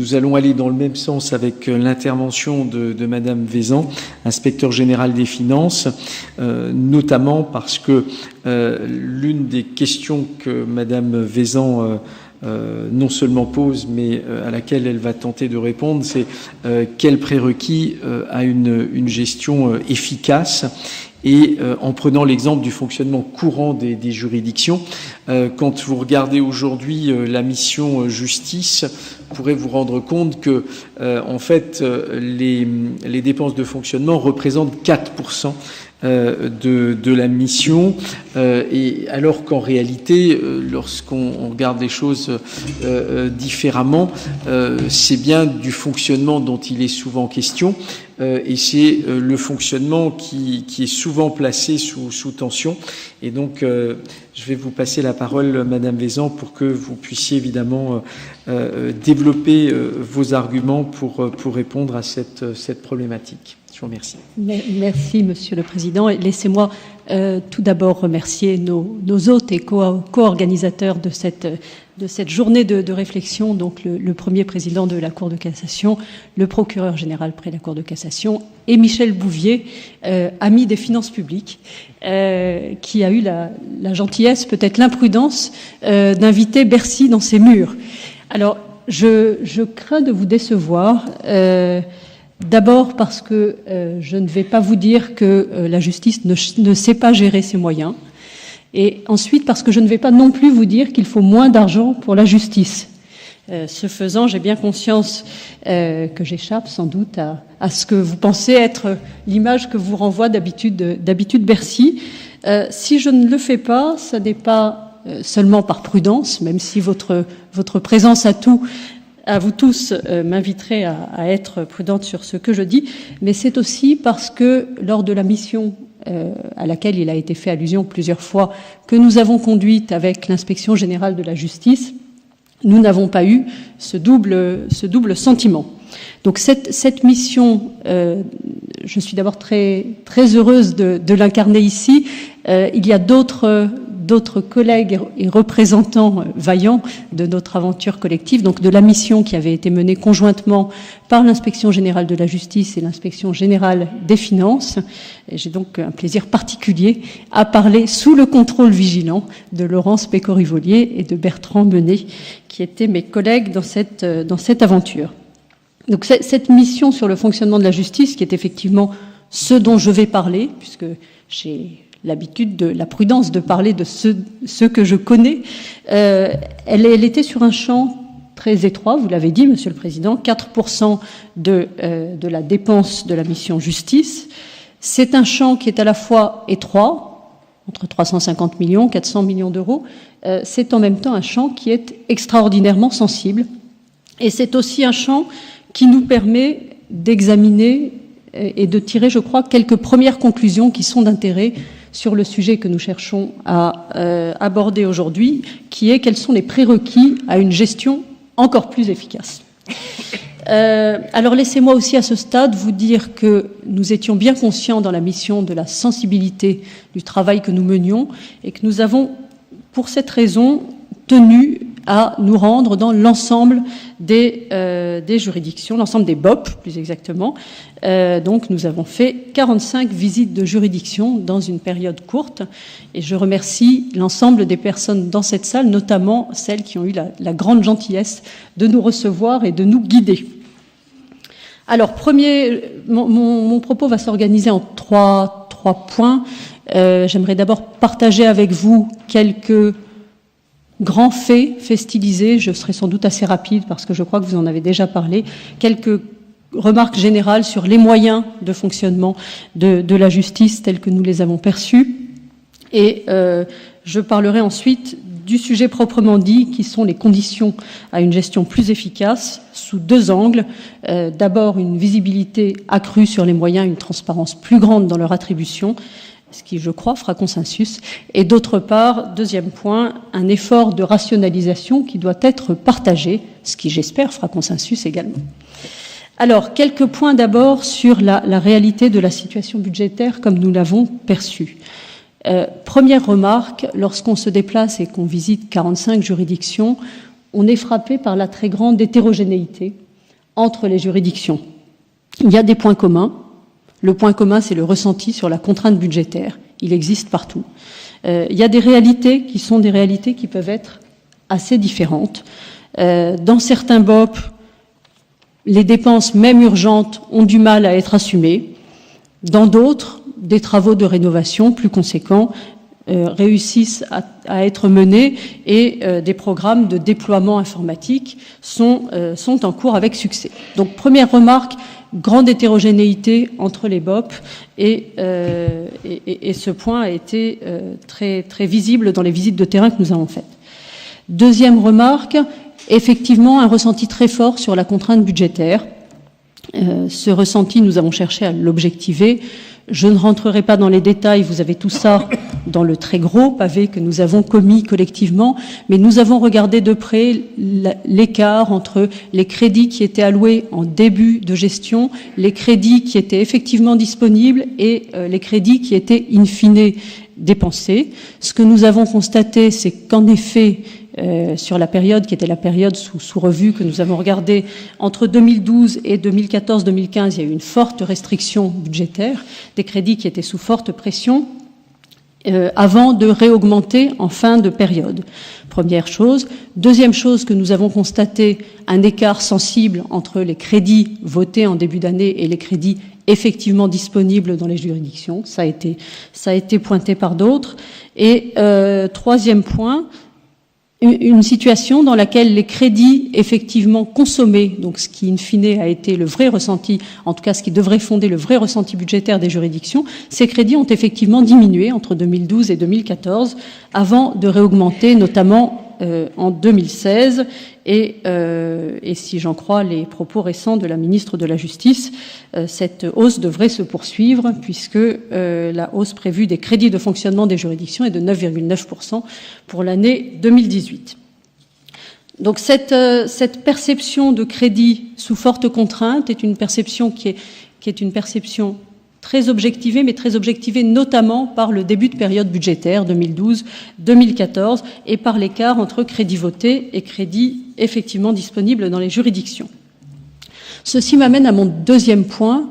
Nous allons aller dans le même sens avec l'intervention de Madame Vaizan, inspecteur général des finances, notamment parce que l'une des questions que Madame Vaizan non seulement pose, mais à laquelle elle va tenter de répondre, c'est quel prérequis a une gestion efficace. Et en prenant l'exemple du fonctionnement courant des juridictions, quand vous regardez aujourd'hui la mission justice, vous pourrez vous rendre compte que, en fait, les dépenses de fonctionnement représentent 4% de la mission, et alors qu'en réalité, lorsqu'on regarde les choses différemment, c'est bien du fonctionnement dont il est souvent question, et c'est le fonctionnement qui est souvent placé sous tension. Et donc, je vais vous passer la parole, Madame Vaizan, pour que vous puissiez évidemment développer vos arguments pour répondre à cette problématique. Je vous remercie. Merci, Monsieur le Président. Et laissez-moi tout d'abord remercier nos hôtes et co-organisateurs de cette journée de réflexion, donc le premier président de la Cour de cassation, le procureur général près la Cour de cassation, et Michel Bouvier, ami des finances publiques, qui a eu la gentillesse, peut-être l'imprudence, d'inviter Bercy dans ses murs. Alors, je crains de vous décevoir. D'abord parce que je ne vais pas vous dire que la justice ne sait pas gérer ses moyens, et ensuite parce que je ne vais pas non plus vous dire qu'il faut moins d'argent pour la justice. Ce faisant, j'ai bien conscience que j'échappe sans doute à ce que vous pensez être l'image que vous renvoie d'habitude Bercy. Si je ne le fais pas, ça n'est pas seulement par prudence, même si votre présence à vous tous m'inviterait à être prudente sur ce que je dis, mais c'est aussi parce que lors de la mission à laquelle il a été fait allusion plusieurs fois, que nous avons conduite avec l'inspection générale de la justice, nous n'avons pas eu ce double sentiment. Donc cette mission, je suis d'abord très heureuse de l'incarner ici. Il y a d'autres collègues et représentants vaillants de notre aventure collective, donc de la mission qui avait été menée conjointement par l'Inspection générale de la justice et l'Inspection générale des finances. Et j'ai donc un plaisir particulier à parler sous le contrôle vigilant de Laurence Pécorivolier et de Bertrand Menet, qui étaient mes collègues dans cette aventure. Donc cette mission sur le fonctionnement de la justice, qui est effectivement ce dont je vais parler, puisque j'ai l'habitude la prudence de parler de ce que je connais, elle était sur un champ très étroit, vous l'avez dit, Monsieur le Président, 4% de la dépense de la mission justice. C'est un champ qui est à la fois étroit, entre 350 millions, 400 millions d'euros. C'est en même temps un champ qui est extraordinairement sensible. Et c'est aussi un champ qui nous permet d'examiner et de tirer, je crois, quelques premières conclusions qui sont d'intérêt sur le sujet que nous cherchons à aborder aujourd'hui, qui est quels sont les prérequis à une gestion encore plus efficace. Alors laissez-moi aussi à ce stade vous dire que nous étions bien conscients dans la mission de la sensibilité du travail que nous menions et que nous avons, pour cette raison, tenu à nous rendre dans l'ensemble des juridictions, l'ensemble des BOP plus exactement. Donc nous avons fait 45 visites de juridiction dans une période courte, et je remercie l'ensemble des personnes dans cette salle, notamment celles qui ont eu la grande gentillesse de nous recevoir et de nous guider. Alors mon propos va s'organiser en trois points. J'aimerais d'abord partager avec vous quelques grands faits stylisés. Je serai sans doute assez rapide parce que je crois que vous en avez déjà parlé. Quelques remarques générales sur les moyens de fonctionnement de la justice tels que nous les avons perçus. Et je parlerai ensuite du sujet proprement dit, qui sont les conditions à une gestion plus efficace, sous deux angles. D'abord, une visibilité accrue sur les moyens, une transparence plus grande dans leur attribution, ce qui, je crois, fera consensus. Et d'autre part, deuxième point, un effort de rationalisation qui doit être partagé, ce qui, j'espère, fera consensus également. Alors, quelques points d'abord sur la réalité de la situation budgétaire comme nous l'avons perçue. Première remarque, lorsqu'on se déplace et qu'on visite 45 juridictions, on est frappé par la très grande hétérogénéité entre les juridictions. Il y a des points communs. Le point commun, c'est le ressenti sur la contrainte budgétaire. Il existe partout. Il y a des réalités qui sont des réalités qui peuvent être assez différentes. Dans certains BOP, les dépenses, même urgentes, ont du mal à être assumées. Dans d'autres, des travaux de rénovation plus conséquents réussissent à être menés et des programmes de déploiement informatique sont en cours avec succès. Donc, première remarque, grande hétérogénéité entre les BOP et ce point a été très, très visible dans les visites de terrain que nous avons faites. Deuxième remarque, effectivement un ressenti très fort sur la contrainte budgétaire. Ce ressenti, nous avons cherché à l'objectiver. Je ne rentrerai pas dans les détails, vous avez tout ça dans le très gros pavé que nous avons commis collectivement, mais nous avons regardé de près l'écart entre les crédits qui étaient alloués en début de gestion, les crédits qui étaient effectivement disponibles et les crédits qui étaient in fine dépensés. Ce que nous avons constaté, c'est qu'en effet, sur la période qui était la période sous revue que nous avons regardée entre 2012 et 2014-2015, il y a eu une forte restriction budgétaire, des crédits qui étaient sous forte pression, avant de réaugmenter en fin de période. Première chose. Deuxième chose que nous avons constaté, un écart sensible entre les crédits votés en début d'année et les crédits effectivement disponibles dans les juridictions. Ça a été pointé par d'autres. Et troisième point, une situation dans laquelle les crédits effectivement consommés, donc ce qui in fine a été le vrai ressenti, en tout cas ce qui devrait fonder le vrai ressenti budgétaire des juridictions, ces crédits ont effectivement diminué entre 2012 et 2014 avant de réaugmenter notamment en 2016 et si j'en crois les propos récents de la ministre de la Justice, cette hausse devrait se poursuivre puisque la hausse prévue des crédits de fonctionnement des juridictions est de 9,9% pour l'année 2018. Donc cette perception de crédit sous forte contrainte est une perception qui est une perception très objectivée, mais très objectivée notamment par le début de période budgétaire 2012-2014 et par l'écart entre crédits votés et crédits effectivement disponibles dans les juridictions. Ceci m'amène à mon deuxième point,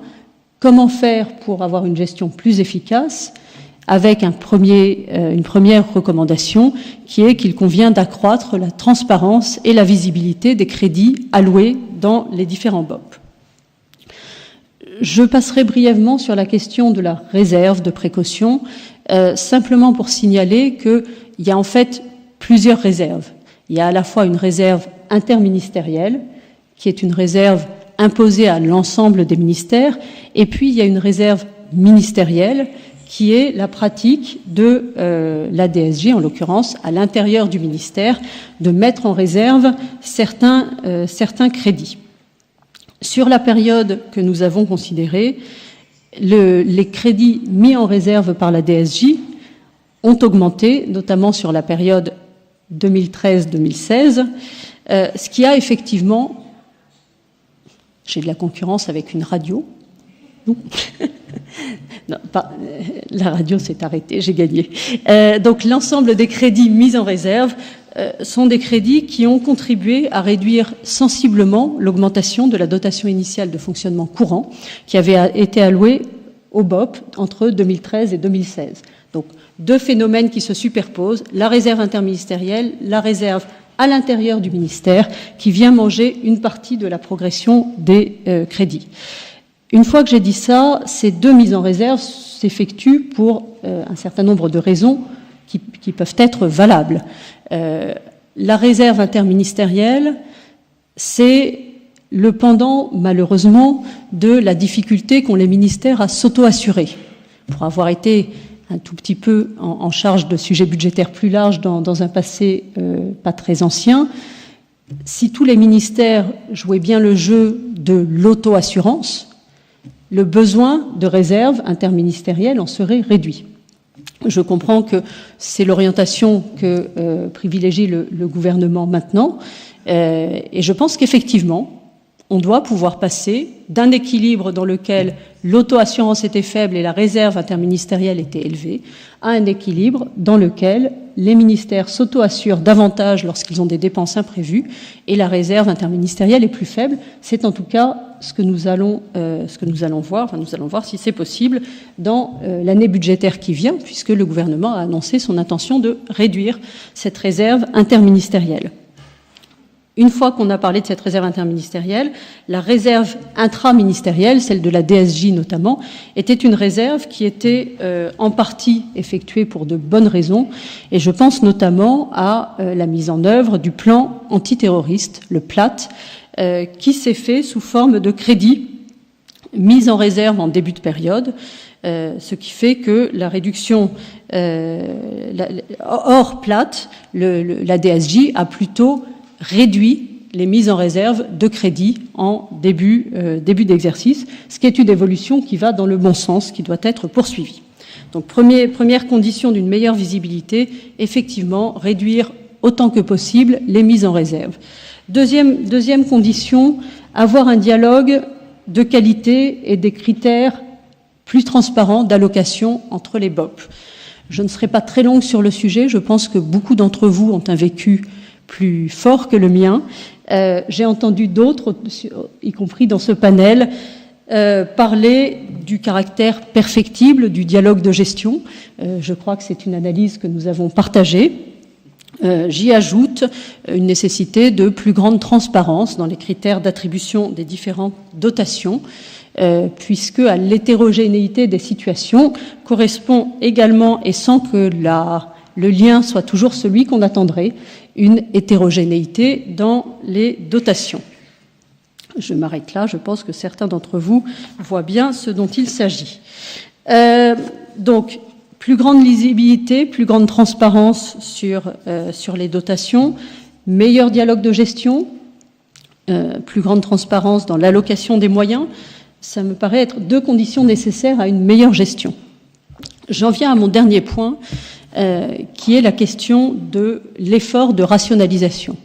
comment faire pour avoir une gestion plus efficace, avec une première recommandation qui est qu'il convient d'accroître la transparence et la visibilité des crédits alloués dans les différents BOP. Je passerai brièvement sur la question de la réserve de précaution, simplement pour signaler qu'il y a en fait plusieurs réserves. Il y a à la fois une réserve interministérielle, qui est une réserve imposée à l'ensemble des ministères, et puis il y a une réserve ministérielle, qui est la pratique de la DSJ, en l'occurrence, à l'intérieur du ministère, de mettre en réserve certains crédits. Sur la période que nous avons considérée, les crédits mis en réserve par la DSJ ont augmenté, notamment sur la période 2013-2016, ce qui a effectivement... J'ai de la concurrence avec une radio. Non, la radio s'est arrêtée, j'ai gagné. Donc l'ensemble des crédits mis en réserve sont des crédits qui ont contribué à réduire sensiblement l'augmentation de la dotation initiale de fonctionnement courant qui avait été allouée au BOP entre 2013 et 2016. Donc deux phénomènes qui se superposent, la réserve interministérielle, la réserve à l'intérieur du ministère qui vient manger une partie de la progression des crédits. Une fois que j'ai dit ça, ces deux mises en réserve s'effectuent pour un certain nombre de raisons qui peuvent être valables. La réserve interministérielle, c'est le pendant, malheureusement, de la difficulté qu'ont les ministères à s'auto-assurer. Pour avoir été un tout petit peu en charge de sujets budgétaires plus larges dans un passé pas très ancien, si tous les ministères jouaient bien le jeu de l'auto-assurance, le besoin de réserve interministérielle en serait réduit. Je comprends que c'est l'orientation que privilégie le gouvernement maintenant, et je pense qu'effectivement, on doit pouvoir passer d'un équilibre dans lequel l'auto-assurance était faible et la réserve interministérielle était élevée, à un équilibre dans lequel les ministères s'auto-assurent davantage lorsqu'ils ont des dépenses imprévues et la réserve interministérielle est plus faible. C'est en tout cas ce que nous allons voir. Enfin, nous allons voir si c'est possible dans l'année budgétaire qui vient, puisque le gouvernement a annoncé son intention de réduire cette réserve interministérielle. Une fois qu'on a parlé de cette réserve interministérielle, la réserve intraministérielle, celle de la DSJ notamment, était une réserve qui était en partie effectuée pour de bonnes raisons, et je pense notamment à la mise en œuvre du plan antiterroriste, le PLAT, qui s'est fait sous forme de crédit mis en réserve en début de période, ce qui fait que la réduction hors PLAT, la DSJ a plutôt réduit les mises en réserve de crédit en début d'exercice, ce qui est une évolution qui va dans le bon sens, qui doit être poursuivie. Donc première condition d'une meilleure visibilité, effectivement, réduire autant que possible les mises en réserve. Deuxième condition, avoir un dialogue de qualité et des critères plus transparents d'allocation entre les BOP. Je ne serai pas très longue sur le sujet, je pense que beaucoup d'entre vous ont un vécu plus fort que le mien. J'ai entendu d'autres, y compris dans ce panel, parler du caractère perfectible du dialogue de gestion. Je crois que c'est une analyse que nous avons partagée. J'y ajoute une nécessité de plus grande transparence dans les critères d'attribution des différentes dotations, puisque à l'hétérogénéité des situations correspond également, et sans que le lien soit toujours celui qu'on attendrait, une hétérogénéité dans les dotations. Je m'arrête là, je pense que certains d'entre vous voient bien ce dont il s'agit. Donc, plus grande lisibilité, plus grande transparence sur les dotations, meilleur dialogue de gestion, plus grande transparence dans l'allocation des moyens, ça me paraît être deux conditions nécessaires à une meilleure gestion. J'en viens à mon dernier point, qui est la question de l'effort de rationalisation.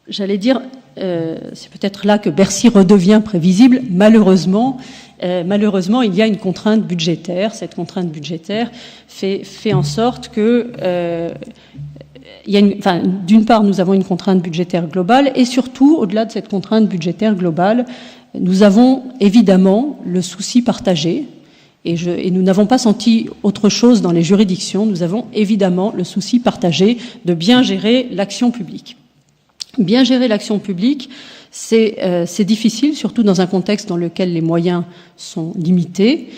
J'allais dire, c'est peut-être là que Bercy redevient prévisible. Malheureusement, il y a une contrainte budgétaire. Cette contrainte budgétaire fait en sorte que, d'une part, nous avons une contrainte budgétaire globale, et surtout, au-delà de cette contrainte budgétaire globale, nous avons évidemment le souci partagé. Et nous n'avons pas senti autre chose dans les juridictions. Nous avons évidemment le souci partagé de bien gérer l'action publique. Bien gérer l'action publique, c'est difficile, surtout dans un contexte dans lequel les moyens sont limités.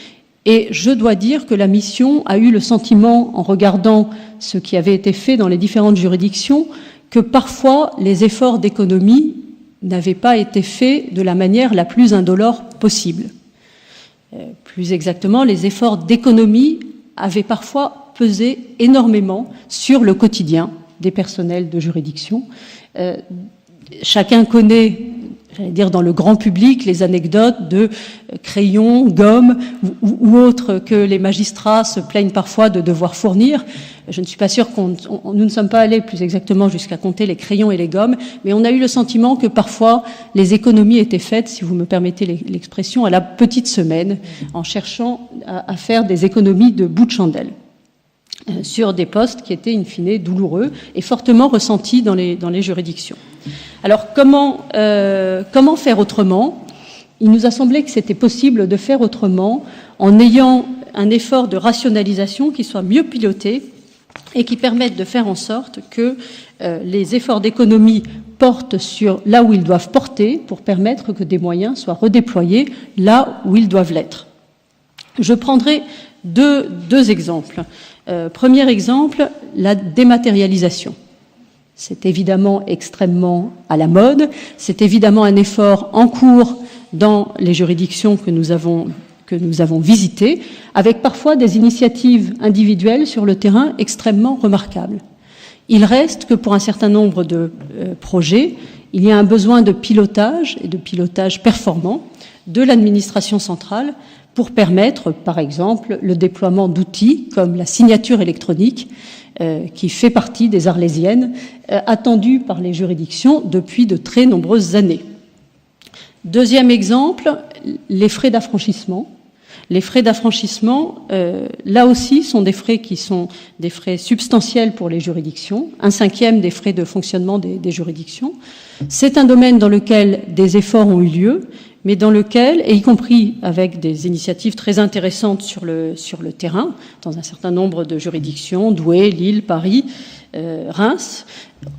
Et je dois dire que la mission a eu le sentiment, en regardant ce qui avait été fait dans les différentes juridictions, que parfois les efforts d'économie n'avaient pas été faits de la manière la plus indolore possible. Plus exactement, les efforts d'économie avaient parfois pesé énormément sur le quotidien des personnels de juridiction. Chacun connaît, j'allais dire dans le grand public, les anecdotes de crayons, gommes ou autres que les magistrats se plaignent parfois de devoir fournir. Je ne suis pas sûre nous ne sommes pas allés plus exactement jusqu'à compter les crayons et les gommes, mais on a eu le sentiment que parfois les économies étaient faites, si vous me permettez l'expression, à la petite semaine, en cherchant à faire des économies de bout de chandelle sur des postes qui étaient in fine douloureux et fortement ressentis dans les juridictions. Alors comment faire autrement ? Il nous a semblé que c'était possible de faire autrement en ayant un effort de rationalisation qui soit mieux piloté et qui permette de faire en sorte que les efforts d'économie portent sur là où ils doivent porter pour permettre que des moyens soient redéployés là où ils doivent l'être. Je prendrai deux exemples. Premier exemple, la dématérialisation. C'est évidemment extrêmement à la mode, c'est évidemment un effort en cours dans les juridictions que nous avons visitées, avec parfois des initiatives individuelles sur le terrain extrêmement remarquables. Il reste que pour un certain nombre de projets, il y a un besoin de pilotage et de pilotage performant de l'administration centrale pour permettre, par exemple, le déploiement d'outils comme la signature électronique, qui fait partie des arlésiennes, attendues par les juridictions depuis de très nombreuses années. Deuxième exemple, les frais d'affranchissement. Les frais d'affranchissement, là aussi, sont des frais qui sont des frais substantiels pour les juridictions, 1/5 des frais de fonctionnement des juridictions. C'est un domaine dans lequel des efforts ont eu lieu, mais dans lequel, et y compris avec des initiatives très intéressantes sur le terrain, dans un certain nombre de juridictions, Douai, Lille, Paris, Reims,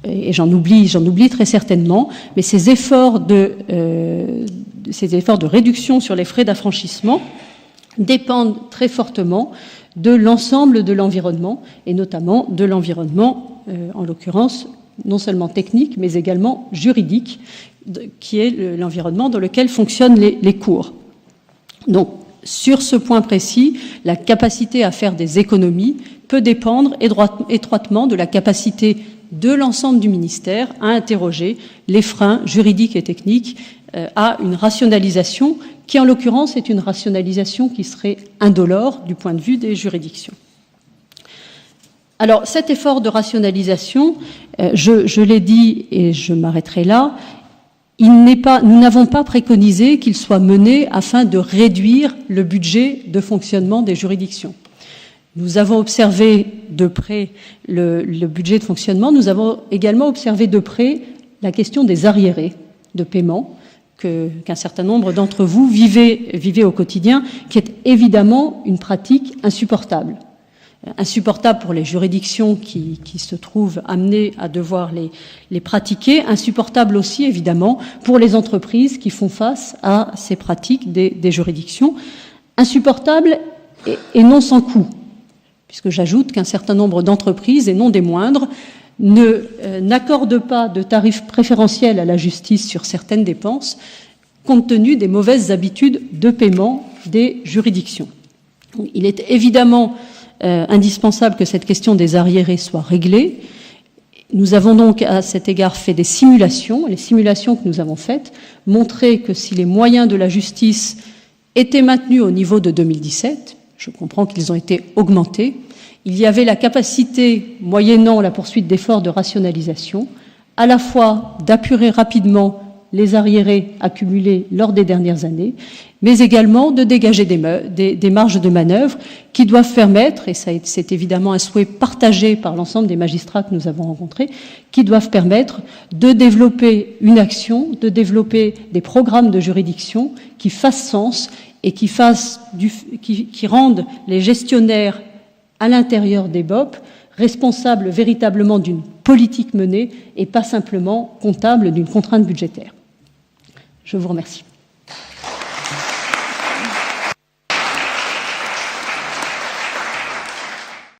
et j'en oublie très certainement, mais ces efforts de réduction sur les frais d'affranchissement dépendent très fortement de l'ensemble de l'environnement, et notamment de l'environnement, en l'occurrence, non seulement technique, mais également juridique, qui est l'environnement dans lequel fonctionnent les cours. Donc, sur ce point précis, la capacité à faire des économies peut dépendre étroitement de la capacité de l'ensemble du ministère à interroger les freins juridiques et techniques à une rationalisation qui, en l'occurrence, est une rationalisation qui serait indolore du point de vue des juridictions. Alors, cet effort de rationalisation, je l'ai dit et je m'arrêterai là, nous n'avons pas préconisé qu'il soit mené afin de réduire le budget de fonctionnement des juridictions. Nous avons observé de près le budget de fonctionnement, nous avons également observé de près la question des arriérés de paiement qu'un certain nombre d'entre vous vivez au quotidien, qui est évidemment une pratique insupportable. Insupportable pour les juridictions qui se trouvent amenées à devoir les pratiquer, insupportable aussi évidemment pour les entreprises qui font face à ces pratiques des juridictions, insupportable et non sans coût, puisque j'ajoute qu'un certain nombre d'entreprises, et non des moindres, n'accordent pas de tarifs préférentiels à la justice sur certaines dépenses, compte tenu des mauvaises habitudes de paiement des juridictions. Il est évidemment indispensable que cette question des arriérés soit réglée. Nous avons donc à cet égard fait des simulations. Les simulations que nous avons faites montraient que si les moyens de la justice étaient maintenus au niveau de 2017, je comprends qu'ils ont été augmentés, il y avait la capacité, moyennant la poursuite d'efforts de rationalisation, à la fois d'apurer rapidement les arriérés accumulés lors des dernières années, mais également de dégager des marges de manœuvre qui doivent permettre, et c'est évidemment un souhait partagé par l'ensemble des magistrats que nous avons rencontrés, qui doivent permettre de développer une action, de développer des programmes de juridiction qui fassent sens et qui rendent les gestionnaires à l'intérieur des BOP responsables véritablement d'une politique menée et pas simplement comptables d'une contrainte budgétaire. Je vous remercie.